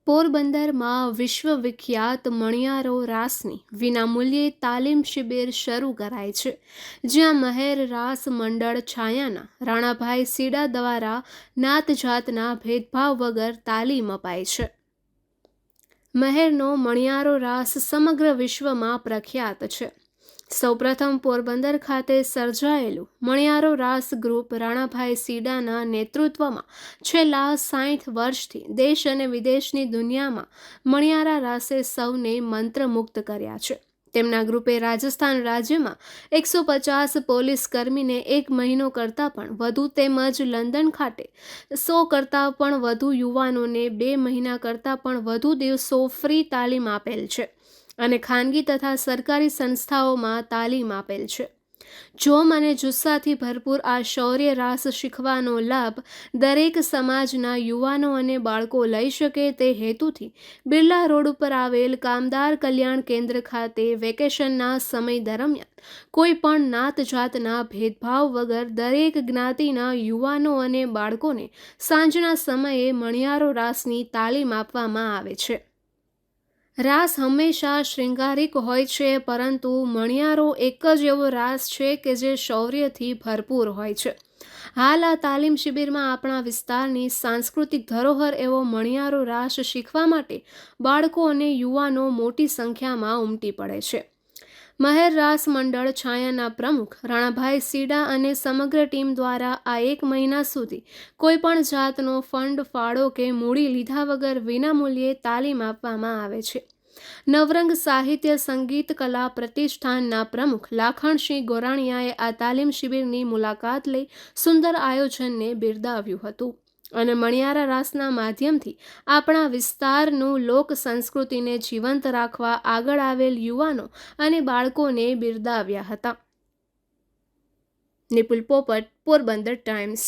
પોરબંદરમાં વિશ્વવિખ્યાત મણિયારો રાસની વિનામૂલ્યે તાલીમ શિબિર શરૂ કરાઈ છે, જ્યાં મહેર રાસ મંડળ છાયાના રાણાભાઈ સીડા દ્વારા નાત જાતના ભેદભાવ વગર તાલીમ અપાય છે. મહેરનો મણિયારો રાસ સમગ્ર વિશ્વમાં પ્રખ્યાત છે. સૌપ્રથમ પોરબંદર ખાતે સર્જાયેલું મણિયારો રાસ ગ્રુપ રાણાભાઈ સીડાના નેતૃત્વમાં છેલ્લા 60 વર્ષથી દેશ અને વિદેશની દુનિયામાં મણિયારા રાસે સૌને મંત્રમુગ્ધ કર્યા છે. તેમના ગ્રુપે રાજસ્થાન રાજ્યમાં 150 પોલીસ કર્મીને 1 મહિનો કરતાં પણ વધુ તેમજ લંડન ખાતે 100 કરતાં પણ વધુ યુવાનોને 2 મહિના કરતાં પણ વધુ દિવસો ફ્રી તાલીમ આપેલ છે અને ખાનગી તથા સરકારી સંસ્થાઓમાં તાલીમ આપેલ છે. જોમ અને જુસ્સાથી ભરપૂર આ શૌર્ય રાસ શીખવાનો લાભ દરેક સમાજના યુવાનો અને બાળકો લઈ શકે તે હેતુથી બિરલા રોડ ઉપર આવેલ કામદાર કલ્યાણ કેન્દ્ર ખાતે વેકેશનના સમય દરમિયાન કોઈ પણ નાત જાતના ભેદભાવ વગર દરેક જ્ઞાતિના યુવાનો અને બાળકોને સાંજના સમયે મણિયારો રાસની તાલીમ આપવામાં આવે છે. રાસ હંમેશા શૃંગારિક હોય છે, પરંતુ મણિયારો એક જ એવો રાસ છે કે જે શૌર્યથી ભરપૂર હોય છે. હાલ આ તાલીમ શિબિરમાં આપણા વિસ્તારની સાંસ્કૃતિક ધરોહર એવો મણિયારો રાસ શીખવા માટે બાળકો અને યુવાનો મોટી સંખ્યામાં ઉમટી પડે છે. મહેર રાસ મંડળ છાયાના પ્રમુખ રાણાભાઈ સીડા અને સમગ્ર ટીમ દ્વારા આ 1 મહિના સુધી કોઈપણ જાતનો ફંડ, ફાળો કે મૂડી લીધા વગર વિનામૂલ્યે તાલીમ આપવામાં આવે છે. નવરંગ સાહિત્ય સંગીત કલા પ્રતિષ્ઠાનના પ્રમુખ લાખણસિંહ ગોરાણીયાએ આ તાલીમ શિબિરની મુલાકાત લઈ સુંદર આયોજનને બિરદાવ્યું હતું અને મણિયારા રાસના માધ્યમથી આપણા વિસ્તારનું લોક સંસ્કૃતિને જીવંત રાખવા આગળ આવેલ યુવાનો અને બાળકોને બિરદાવ્યા હતા. નિપુલ પોપટ, પોરબંદર ટાઈમ્સ.